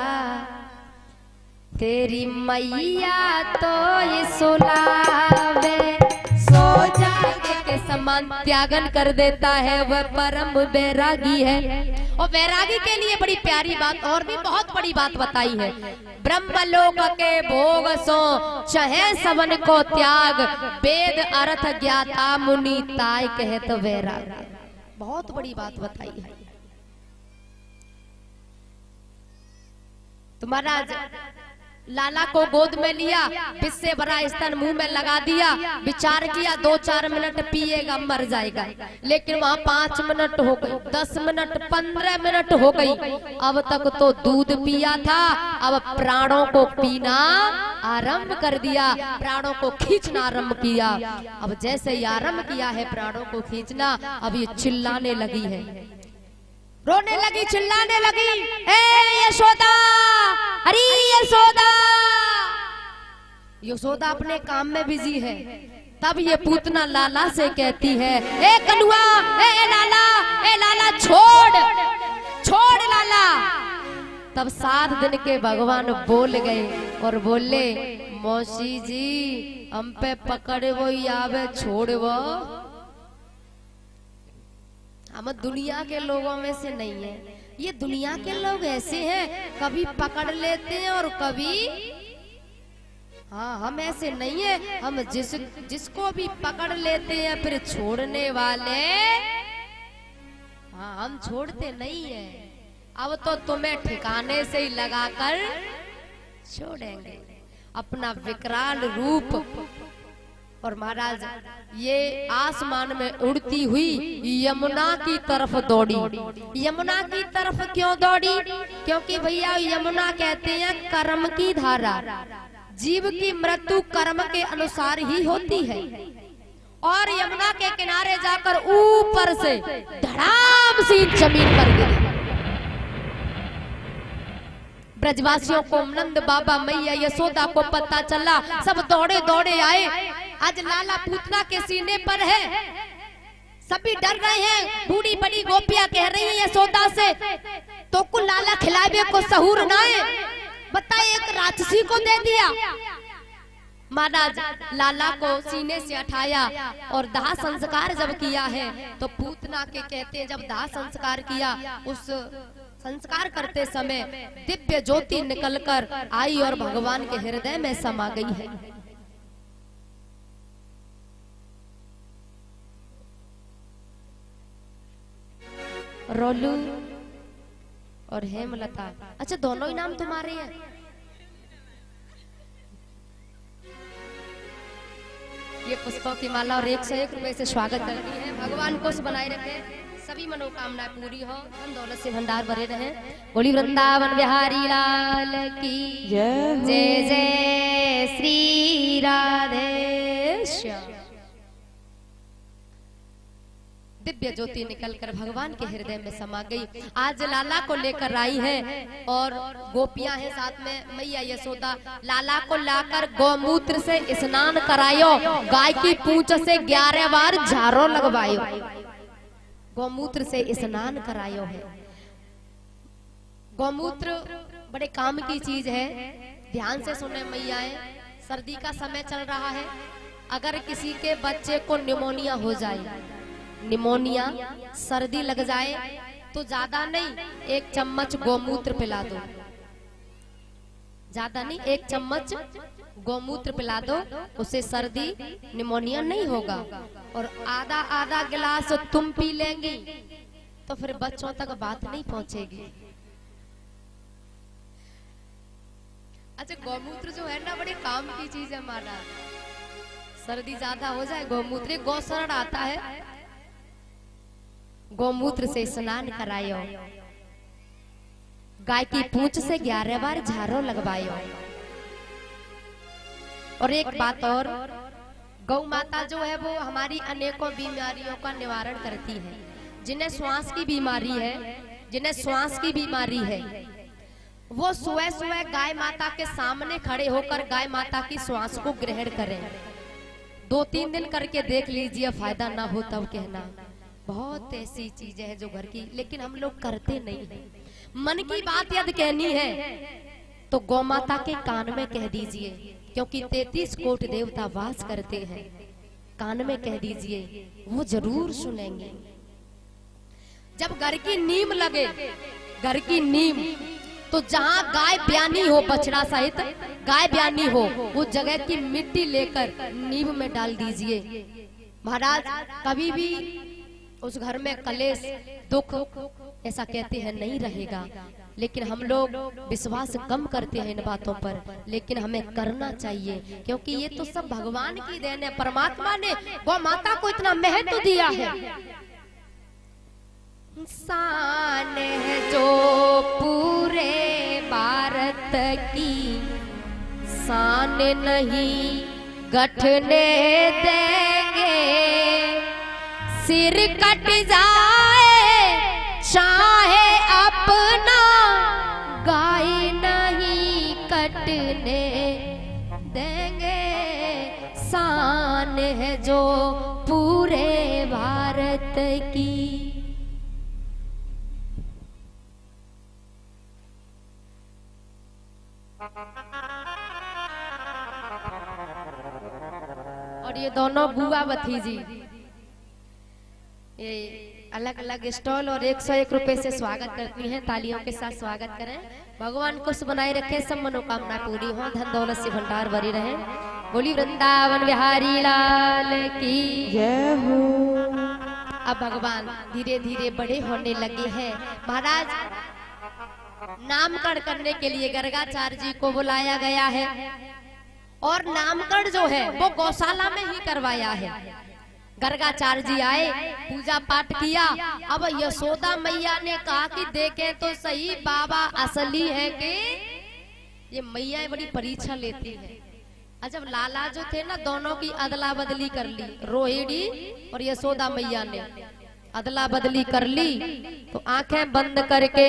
तेरी मैया तो ये सुलावे। सो जा के समान त्यागन कर देता है, वह परम वैरागी है। और वैरागी के लिए बड़ी प्यारी बात और भी बहुत बड़ी बात बताई है। ब्रह्मलोक के भोग सो चहे सवन को त्याग, वेद अर्थ ज्ञाता मुनि ताय कहत वैराग। बहुत बड़ी बात बताई है। तो महाराज लाला को गोद में लिया, बिस्से भरा स्तन मुंह में लगा दिया, विचार किया 2-4 मिनट पिएगा मर जाएगा। लेकिन वहाँ 5 मिनट हो गई, 10 मिनट, 15 मिनट हो गई। अब तक तो दूध पिया था, अब प्राणों को पीना आरंभ कर दिया, प्राणों को खींचना आरंभ किया। अब जैसे ही आरंभ किया है प्राणों को खींचना, अब ये चिल्लाने लगी है, रोने लगी, चिल्लाने लगी, ए यशोदा, अरे यशोदा। यशोदा अपने काम में बिजी है। तब ये पूतना लाला से कहती है, ए कनुआ, ए लाला छोड़, छोड़ लाला। तब 7 दिन के भगवान बोल गए और बोले, मौसी जी हम पे पकड़ वो आवे, छोड़ वो। हम दुनिया के लोगों में से नहीं है। ये दुनिया के लोग ऐसे हैं, कभी पकड़ लेते हैं और कभी, हाँ हम ऐसे नहीं है। हम जिसको भी पकड़ लेते हैं फिर छोड़ने वाले, हाँ हम छोड़ते नहीं है। अब तो तुम्हें ठिकाने से ही लगाकर छोड़ेंगे अपना विकराल रूप। और महाराज ये आसमान में उड़ती हुई यमुना की तरफ दौड़ी। यमुना की तरफ क्यों दौड़ी? क्योंकि भैया यमुना कहते हैं कर्म की धारा। जीव की मृत्यु कर्म के अनुसार ही होती है। और यमुना के किनारे जाकर ऊपर से धड़ाम सी जमीन पर गिरी। ब्रजवासियों को, नंद बाबा, मैया यशोदा को पता चला, सब दौड़े दौड़े आए। आज लाला पूतना के सीने पर है, सभी डर रहे हैं। बूढ़ी बड़ी गोपियां कह रही हैं यशोदा से, तो को लाला खिलावे को सहूर ना है, बताए एक राक्षसी को दे दिया। महाराज लाला को सीने से उठाया और दाह संस्कार जब किया है, तो पूतना के कहते हैं जब दाह संस्कार किया, उस संस्कार करते समय दिव्य ज्योति निकलकर आई और भगवान के हृदय में समा गई है। रोलू और हेमलता, अच्छा दोनों ही नाम तुम्हारे हैं? ये पुष्पों की माला और 101 रुपए से स्वागत करती है। भगवान को बनाए रखे, सभी मनोकामनाएं पूरी हो, धन दौलत से भंडार भरे रहे। बोली वृंदावन बिहारी लाल की जय जय श्री राधे श्याम। दिव्य ज्योति निकलकर भगवान के हृदय में समा गई। आज लाला को लेकर आई है और गोपियां हैं साथ में। मैया यशोदा लाला को लाकर गौमूत्र से स्नान करायो, गाय की पूंछ से 11 बार झाड़ू लगवायो, गौमूत्र से स्नान करायो है। गौमूत्र बड़े काम की चीज है, ध्यान से सुने मैयाएं। सर्दी का समय चल रहा है, अगर किसी के बच्चे को निमोनिया हो जाए, निमोनिया सर्दी लग जाए, तो ज्यादा नहीं 1 चम्मच गौमूत्र पिला दो, ज्यादा नहीं 1 चम्मच गौमूत्र पिला दो, उससे सर्दी निमोनिया नहीं होगा। और आधा आधा गिलास तुम पी लेंगी तो फिर बच्चों तक बात नहीं पहुंचेगी। अच्छा, गौमूत्र जो है ना बड़े काम की चीज है हमारा। सर्दी ज्यादा हो जाए गौमूत्र, गौशरण आता है, गौमूत्र से स्नान करायो, गाय की पूंछ से 11 बार झाड़ू लगवायो। और एक बात और, गौ माता जो है वो हमारी अनेकों बीमारियों का निवारण करती है। जिन्हें श्वास की बीमारी है, जिन्हें श्वास की बीमारी है, वो सुबह सुबह गाय माता के सामने खड़े होकर गाय माता की श्वास को ग्रहण करें। 2-3 दिन करके देख लीजिए, फायदा ना हो तब कहना। बहुत ऐसी चीजें हैं जो घर की, लेकिन हम लोग करते नहीं हैं। मन की बात यदि कहनी है तो गौ माता के कान में कह दीजिए, क्योंकि 33 कोटि देवता वास करते हैं। कान में कह दीजिए, वो जरूर सुनेंगे। जब घर की नीम लगे, घर की नीम, तो जहाँ गाय ब्यानी हो, बछड़ा सहित गाय ब्यानी हो, उस जगह की मिट्टी लेकर नीम में डाल दीजिए। महाराज, कभी भी उस घर में कलेश, दुख, ऐसा कहते हैं नहीं रहेगा। लेकिन हम लोग विश्वास कम करते हैं इन बातों पर, लेकिन हमें करना चाहिए, क्योंकि ये तो सब भगवान की देन है। परमात्मा ने गौ माता को इतना महत्व दिया है। शान है जो पूरे भारत की, शान नहीं गठने देंगे। सिर कट जाए चाहे अपना, गाय नहीं कटने देंगे। शान है जो पूरे भारत की। और ये दोनों बुआ भतीजी, ये अलग अलग स्टॉल और 101 रुपए से स्वागत करती हैं। तालियों के साथ स्वागत करें। भगवान खुश बनाए रखे, सब मनोकामना पूरी हो, धन दौलत से भंडार भरी रहे। बोली वृंदावन बिहारी लाल की जय हो। अब भगवान धीरे धीरे बड़े होने लगे हैं। महाराज, नामकरण करने के लिए गर्गाचार्य जी को बुलाया गया है, और नामकरण जो है वो गौशाला में ही करवाया है। गर्गाचार्य जी आए, पूजा पाठ किया। अब यशोदा मैया ने कहा कि देखें तो सही बाबा असली है कि ये मैया बड़ी परीक्षा लेती है। जब लाला जो थे ना, दोनों की अदला बदली कर ली, रोहिणी और यशोदा मैया ने अदला बदली कर ली। तो आंखें बंद करके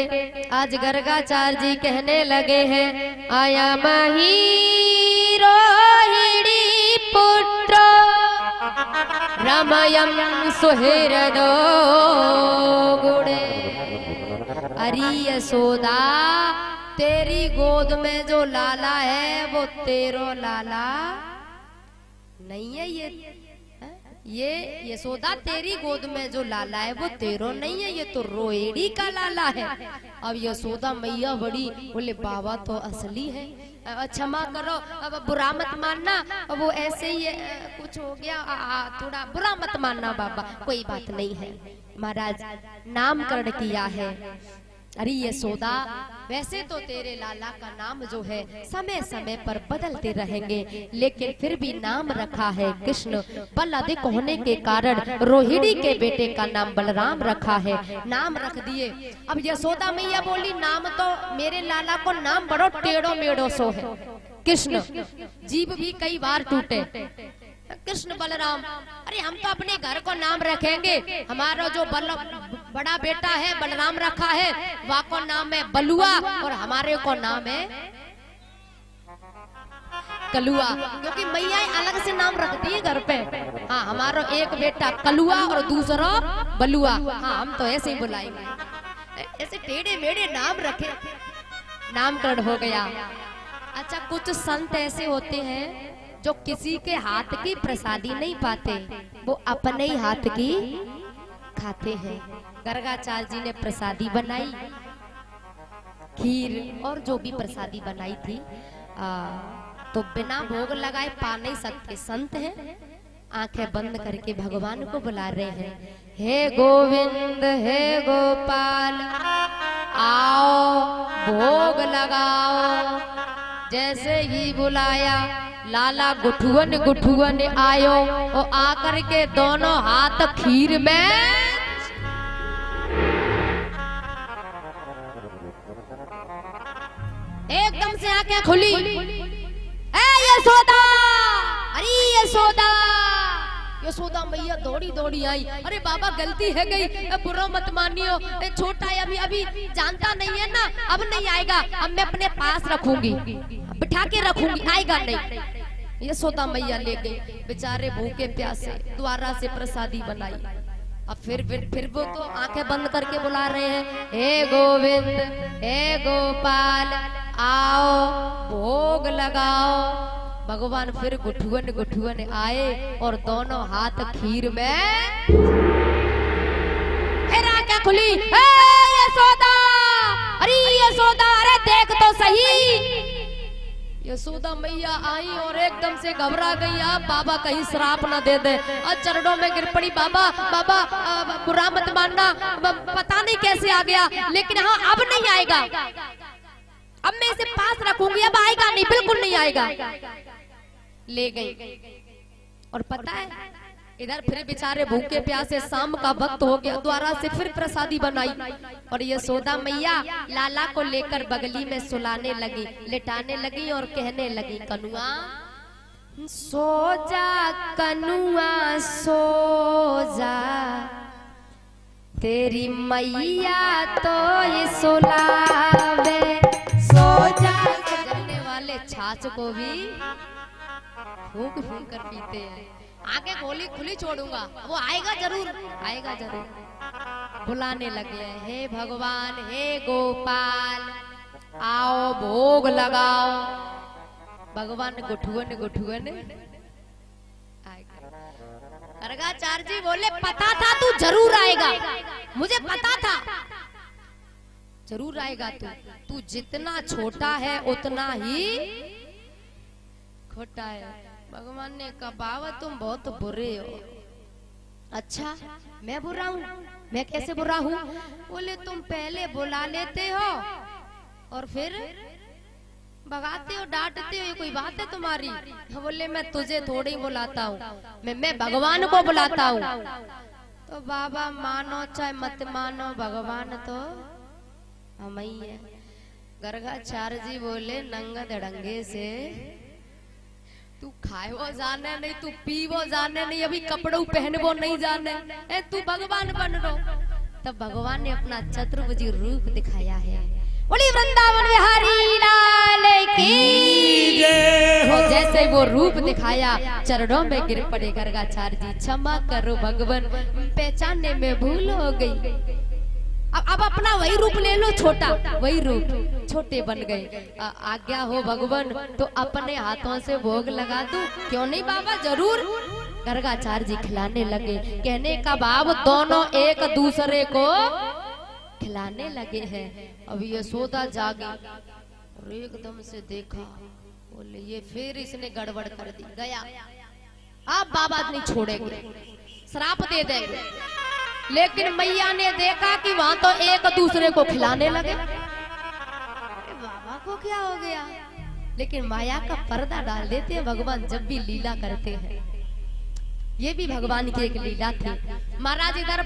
आज गर्गाचार्य जी कहने लगे हैं, आया मही रोहिणी पुत्र रमयम सुहृदो गुणे। अरे यशोदा, तेरी गोद में जो लाला है वो तेरो लाला नहीं है। ये यशोदा, तेरी गोद में जो लाला है वो तेरो नहीं है, ये तो रोहिणी का लाला है। अब यशोदा मैया बड़ी बोले, बाबा तो असली है, क्षमा करो, अब बुरा मत मानना, वो ऐसे ही कुछ हो गया, थोड़ा बुरा मत मानना बाबा, कोई बात नहीं है। महाराज, नामकरण किया है। अरे यशोदा, वैसे तो तेरे लाला का नाम जो है समय समय पर बदलते रहेंगे, लेकिन फिर भी नाम रखा है कृष्ण। बल अधिक होने के कारण रोहिणी के बेटे का नाम बलराम रखा है, नाम रख दिए। अब यशोदा मैया बोली, नाम तो मेरे लाला को नाम बड़ो टेढ़ो मेढ़ो सो है कृष्ण, जीभ भी कई बार टूटे, कृष्ण बलराम। अरे हम तो अपने घर को नाम रखेंगे, हमारा जो बड़ा बेटा है बलराम रखा है, वह को नाम है बलुआ, और हमारे को नाम है कलुआ, क्योंकि मैया अलग से नाम रखती है घर पे। हाँ, हमारा एक बेटा कलुआ और दूसरा बलुआ। हाँ, हम तो ऐसे ही बुलाएंगे, ऐसे टेढ़े मेढ़े नाम रखे, नामकरण हो गया। अच्छा, कुछ संत ऐसे होते हैं जो किसी के हाथ की प्रसादी नहीं पाते, वो अपने ही हाथ की खाते हैं। गर्गाचार्य जी ने प्रसादी बनाई, खीर और जो भी प्रसादी बनाई थी, तो बिना भोग लगाए पा नहीं सकते। संत हैं, आंखें बंद करके भगवान को बुला रहे हैं, हे गोविंद हे गोपाल आओ भोग लगाओ। जैसे ही बुलाया लाला गुठुअन गुठुअन आयो और आकर के दोनों हाथ खीर में एकदम से आंखें खुली। ए यशोदा, अरे यशोदा, यशोदा मैया दौड़ी दौड़ी आई। अरे बाबा गलती है गई, बुरा मत मानियो, छोटा है अभी अभी जानता नहीं है ना, अब नहीं आएगा, अब मैं अपने पास रखूंगी, बिठा के रखूंगी, आएगा नहीं। यशोदा मैया ले गई, बेचारे भूखे प्यासे द्वारा से प्रसादी बनाई। अब फिर वो तो आंखें बंद करके बुला रहे हैं, हे गोविंद हे गोपाल आओ भोग लगाओ। भगवान फिर गुठुअन गुठुअन आए और दोनों हाथ खीर में, फिर आंखें खुली। यशोदा, अरे यशोदा, अरे देख तो सही। यशोदा मैया आई और एकदम से घबरा गई, आप बाबा कहीं श्राप ना दे दे, और चरणों में गिर पड़ी। बाबा बाबा बुरा मत मानना, पता नहीं कैसे आ गया, लेकिन हाँ अब नहीं आएगा, अब मैं इसे पास रखूंगी, अब आएगा नहीं, बिल्कुल नहीं आएगा। ले गई और पता है इधर फिर बेचारे भूखे प्यासे, शाम का वक्त हो गया, द्वारा से फिर प्रसादी बनाई और यशोदा मैया लाला को लेकर बगली में सुलाने लगी, लिटाने लगी और कहने लगी, कनुआ सो जा, कनुआ सो जा, तेरी मैया तो ये सुलावे, सो जा। जलने वाले छाछ को भी फूंक फूंक कर पीते हैं। आगे गोली खुली छोड़ूंगा, वो आएगा जरूर, आएगा जरूर। बुलाने लगे, हे भगवान हे गोपाल आओ भोग लगाओ। भगवान गुठुअन गुठुअन आएगा। गर्गाचार्य जी बोले, पता था तू जरूर आएगा, मुझे पता था जरूर आएगा। तू जितना छोटा है उतना ही खोटा है। भगवान ने कहा, बाबा तुम बहुत बुरे हो। अच्छा मैं बुरा हूँ? मैं कैसे बुरा हूँ? बोले तुम पहले बुला लेते हो और फिर भगाते हो, डांटते हो, ये कोई बात है तुम्हारी? बोले मैं तुझे थोड़ी बुलाता हूँ, मैं भगवान को बुलाता हूँ। तो बाबा मानो चाहे मत मानो, भगवान तो हम ही है। गर्गाचार्य जी बोले, नंगा धड़ंगे से तू खाए वो जाने नहीं, तू पी वो जाने नहीं, अभी कपड़ों पहनवो नहीं जाने, तू भगवान बन रो। तब भगवान ने अपना चतुर्भुजी रूप दिखाया है। बोली वृंदावन बिहारी लाल की जय हो। जैसे वो रूप दिखाया, चरणों में गिर पड़े गर्गाचार्य जी, क्षमा करो भगवान, पहचानने में भूल हो गई। अब अपना वही रूप ले लो, छोटा वही रूप, छोटे बन गए। आज्ञा हो भगवान तो अपने हाथों से भोग लगा दूं, क्यों नहीं बाबा, जरूर। गर्गाचार्य जी खिलाने लगे। कहने का भाव दोनों एक दूसरे को खिलाने लगे हैं। अभी यशोदा जागी और एकदम से देखा, बोले ये फिर इसने गड़बड़ कर दी, गया अब बाबा नहीं छोड़ेंगे, श्राप दे देंगे। लेकिन मैया ने देखा कि वहां तो एक दूसरे को खिलाने लगे। बाबा को क्या हो गया? लेकिन माया का पर्दा डाल देते हैं भगवान जब भी लीला करते हैं। ये भी भगवान की एक लीला थी। महाराज इधर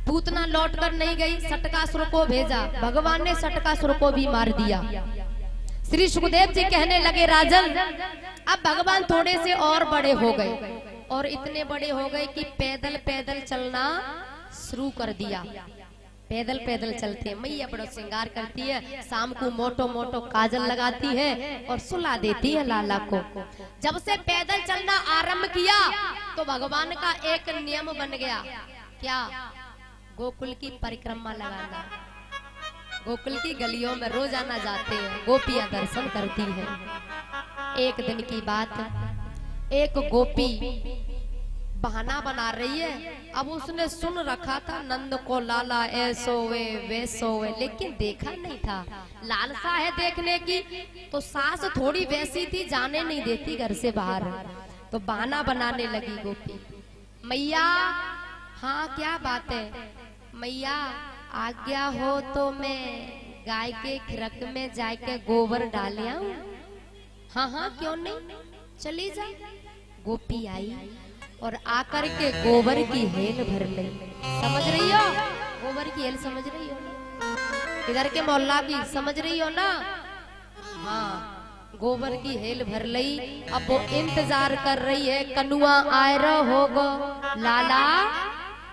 पूतना लौट कर नहीं गई, सटकासुर को भेजा, भगवान ने सटकासुर को भी मार दिया। श्री सुखदेव जी कहने लगे, राजन अब भगवान थोड़े से और बड़े हो गए, और इतने बड़े हो गए कि पैदल पैदल चलना शुरू कर दिया। पैदल पैदल चलते हैं। मैया बड़ा श्रृंगार करती है, शाम को मोटो मोटो काजल लगाती है और सुला देती है लाला को। जब से पैदल चलना आरंभ किया तो भगवान का एक नियम बन गया, क्या? गोकुल की परिक्रमा लगाना। गोकुल की गलियों में रोजाना जाते हैं, गोपियां दर्शन करती हैं। एक दिन की बात, एक गोपी बहाना बना रही है। अब उसने सुन रखा था नंद को लाला ऐसो वे वैसो वे, लेकिन देखा नहीं था। लालसा है देखने की, तो सास थोड़ी वैसी थी, जाने नहीं देती घर से बाहर। तो बहाना बनाने लगी गोपी, मैया हाँ क्या बात है, मैया आज्ञा हो तो मैं गाय के खिरक में जाके गोबर डाल आऊं। हाँ हाँ क्यों नहीं, चली जा। गोपी आई और आकर के गोबर की हेल भर ली। समझ रही हो, गोबर की हेल समझ रही हो ना, इधर के मोहल्ला की समझ रही हो ना। हाँ, गोबर की हेल भर ली। अब वो इंतजार कर रही है, कनुआ आए होगो, लाला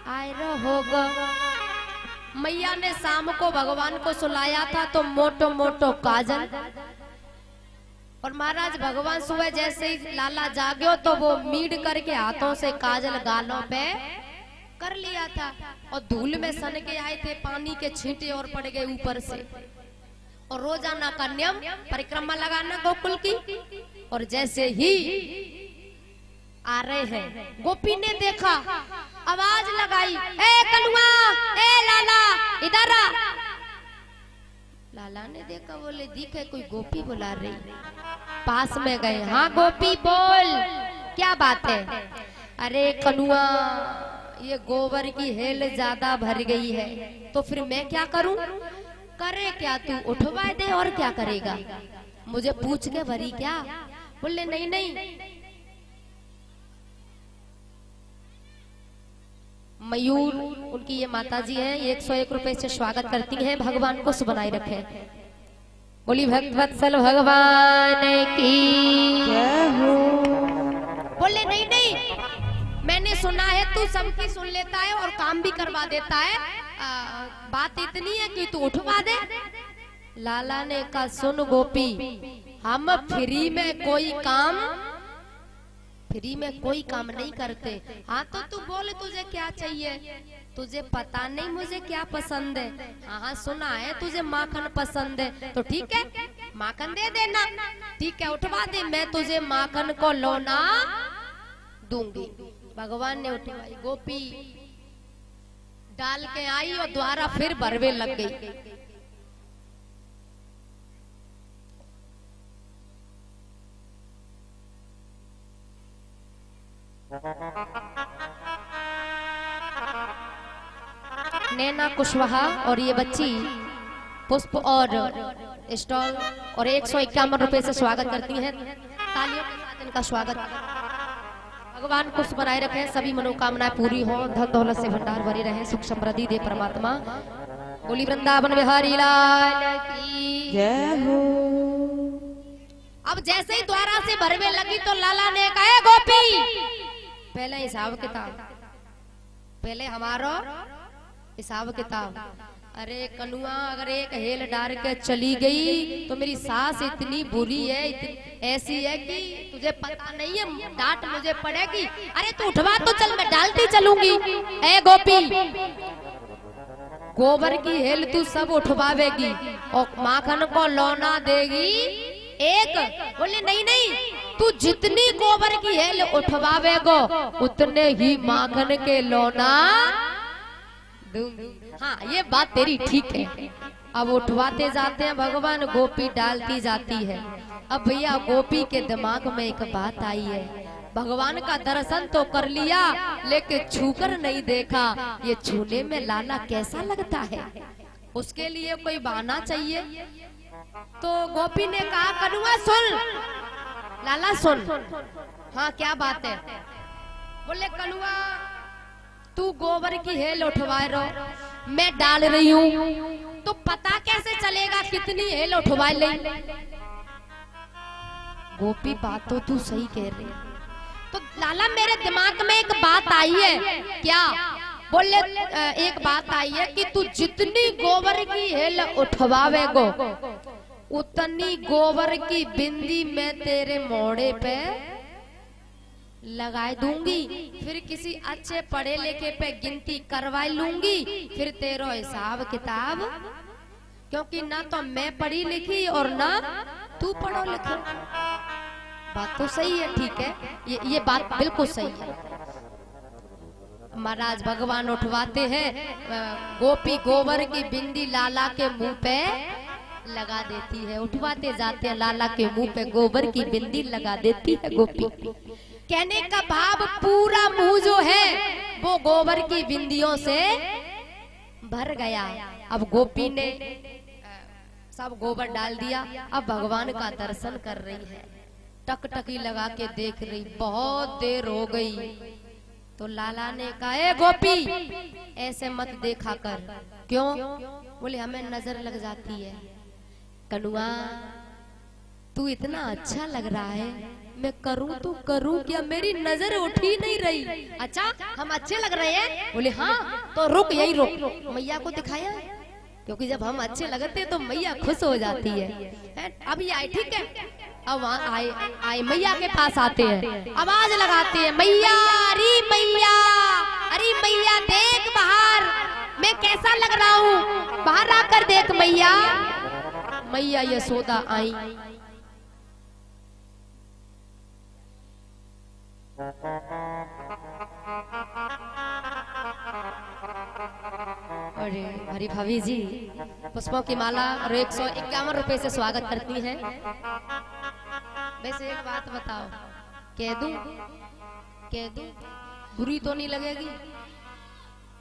आए होगो। मैया ने शाम को भगवान को सुलाया था तो मोटो मोटो काजल, और महाराज भगवान सुबह जैसे ही लाला जागो तो वो मीड करके हाथों से काजल गालों पे कर लिया था, और धूल में सन के आए थे, पानी के छींटे और पड़ गए ऊपर से। और रोजाना का नियम परिक्रमा लगाना गोकुल की। और जैसे ही आ रहे हैं, गोपी ने देखा, आवाज लगाई, ए कनुआ, ए लाला इधर आ। लाला ने देखा, बोले दिखे कोई गोपी बुला रही। पास में गए, हाँ गोपी बोल, क्या बात है। अरे कनुआ, ये गोबर की हेल ज्यादा भर गई है, तो फिर मैं क्या करूं। करे क्या, तू उठवा दे, और क्या करेगा, मुझे पूछ के भरी क्या। बोले नहीं नहीं, मयूर उनकी ये माता जी हैं, 101 रुपए से स्वागत करती हैं, भगवान को बनाए रखे। बोली भक्तवत्सल भगवान की जय हो। बोले नहीं नहीं, मैंने सुना है तू सबकी सुन लेता है और काम भी करवा देता है, बात इतनी है कि तू उठवा दे। लाला ने कहा, सुन गोपी, हम फ्री में कोई काम नहीं करते। हाँ तो तू बोल, तुझे क्या चाहिए, तुझे पता नहीं मुझे क्या पसंद है। हाँ सुना है तुझे माखन पसंद है, तो ठीक है माखन दे देना। ठीक है उठवा दे, मैं तुझे माखन को लौना दूंगी। भगवान ने उठवाई, गोपी डाल के आई और द्वारा फिर भरवे लग गई। नैना कुशवाहा और ये बच्ची पुष्प और स्टॉल और 151 रुपए से स्वागत करती हैं। तालियों के साथ इनका स्वागत। भगवान कुछ बनाए रखे, सभी मनोकामनाएं पूरी हो, धन दौलत से भंडार भरे रहे, सुख समृद्धि दे परमात्मा। बोली वृंदावन बिहारी लाल की जय हो। अब जैसे ही द्वारा से भरवे लगी तो लाला ने कहा, गोपी पहले हिसाब किताब, पहले हमारो हिसाब किताब। अरे कनुआ, अगर एक हेल डाल के चली गई तो मेरी सास इतनी बुरी है, ऐसी है कि तुझे पता नहीं है, डांट मुझे पड़ेगी। अरे तू उठवा तो चल, मैं डालती चलूंगी। ए गोपी, गोबर की हेल तू सब उठवावेगी और माखन को लौना देगी एक। बोले नहीं नहीं, तू जितनी गोबर की हेल उठवावेगो उतने ही माखन के लौना दूंगी। हाँ ये बात तेरी ठीक है। अब उठवाते जाते हैं भगवान, गोपी डालती जाती है। अब भैया गोपी के दिमाग में एक बात आई है, भगवान का दर्शन तो कर लिया लेकिन छूकर नहीं देखा, ये छूने में लाला कैसा लगता है, उसके लिए कोई बहाना चाहिए। तो गोपी ने कहा, कनुआ सुन, लाला सुन। हाँ क्या बात है। बोले कनुआ, तू गोबर की हेल उठवाए रहो, मैं डाल रही हूँ, तो पता कैसे चलेगा कितनी हेल उठवा ले। गोपी बात तो तू सही कह रही। तो लाला मेरे दिमाग में एक बात आई है। क्या? बोले एक बात आई है कि तू जितनी गोबर की हेल उठवावेगो उतनी गोबर की बिंदी मैं तेरे मोड़े पे लगा दूंगी, फिर किसी अच्छे पढ़े लिखे पे गिनती करवा लूंगी, फिर तेरा हिसाब किताब, क्योंकि ना तो मैं पढ़ी लिखी और ना तू पढ़ो लिखो। बात तो सही है, ठीक है, ये बात बिल्कुल सही है। महाराज भगवान उठवाते हैं, गोपी गोबर की बिंदी लाला के मुंह पे लगा देती है। उठवाते जाते हैं, लाला के मुंह पे गोबर की बिंदी लगा देती है गोपी। कहने का भाव पूरा मुंह जो है वो गोबर की बिंदियों से भर गया। अब गोपी ने सब गोबर डाल दिया, अब भगवान का दर्शन कर रही है, टकटकी लगा के देख रही, बहुत देर हो गई। तो लाला ने कहा, ए गोपी ऐसे मत देखा कर। क्यों? बोले हमें नजर लग जाती है। कनुआ तू इतना अच्छा लग रहा है, मैं करूं तो करूं क्या, मेरी नजर उठ ही नहीं रही। अच्छा हम अच्छे लग रहे हैं? बोले हाँ। तो रुक, यही रुक, मैया को दिखाया, क्योंकि जब हम अच्छे लगते हैं तो मैया खुश हो जाती है। अभी आए, ठीक है। अब आए मैया के पास आते हैं, आवाज लगाते हैं, मैया, अरे मैया, अरे मैया देख बाहर मैं कैसा लग रहा हूँ, बाहर आकर देख मैया। मैया यशोदा आई। अरे हरी भाभी जी पुष्पों की माला और 151 रुपए से स्वागत करती हैं। वैसे एक बात बताओ, कह दूं बुरी तो नहीं लगेगी?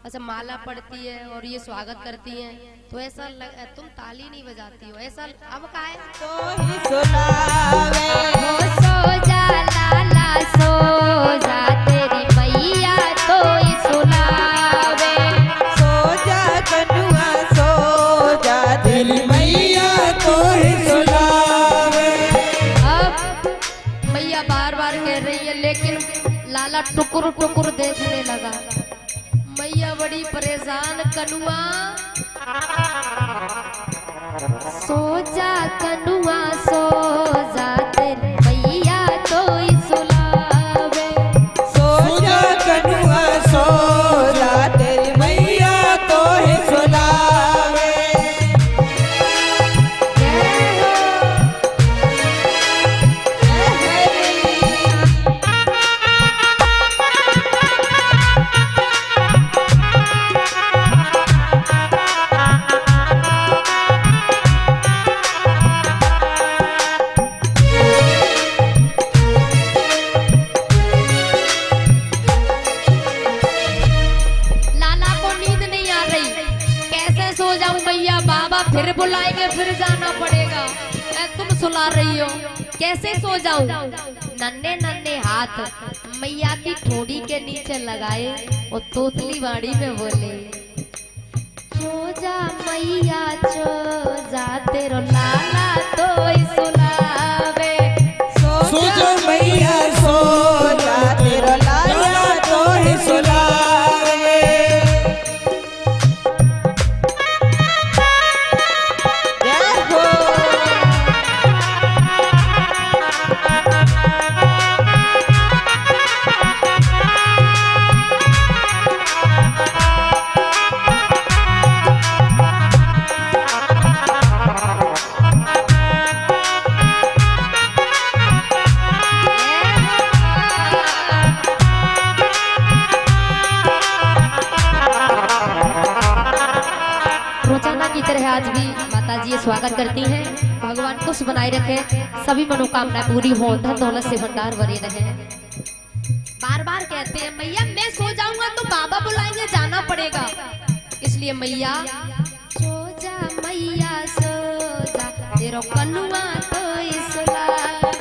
अच्छा माला पड़ती है और ये स्वागत करती हैं तो ऐसा तुम ताली नहीं बजाती हो, ऐसा अब का है? तो ही सुनावे सो जा लाला सो जा, तेरी मैया तो ही सुनावे। सो जा कनुआ सो जा, तेरी मैया तो ही सुनावे। अब मैया बार बार कह रही है, लेकिन लाला टुकुर टुकुर देखने लगा। मैया बड़ी परेशान, कनुआ सो जा कनुआ सो जा, तेरी मैया तो ही सुलावे। सो जा कनुआ सो जा, तेरी मैया तो ही सुनावे। फिर बुलाएंगे, फिर जाना पड़ेगा, तुम सुला रही हो, कैसे सो जाऊं? नन्हे नन्हे हाथ मैया की ठोड़ी के नीचे लगाए और तोतली बाड़ी में बोले, सो जा मैया सो जा, तेरो लाला तो ही सुलावे। सो जा मैया सो जा, तेरो लाला तो ही सुनावे। आज भी माता जी स्वागत करती हैं। भगवान खुश बनाए रखे, सभी मनोकामनाएं पूरी हो, धन दौलत से भंडार भरे रहे। बार बार कहते हैं मैया मैं सो जाऊंगा तो बाबा बुलाएंगे, जाना पड़ेगा, इसलिए मैया सो जा मैया सो जा, तेरो कनुआ तो ही सुलावे।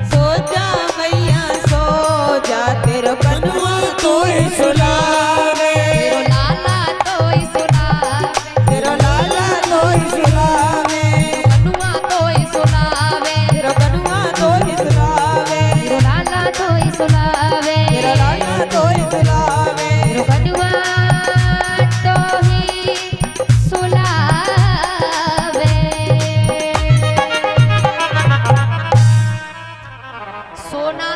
सो जा मैया सो जा, तेरो कनुआ तो ही सुनावे। तेरो लाला तो ही सुलावे, तेरो लाला तो ही सुनावे। कनुआ तो ही सुलावे, तेरो कनुआ तो ही सुनावे। तेरो लाला तो ही सुलावे, तेरो लाला तो ही सुनावे। तेरो कनुआ तो ही सुलावे। सोना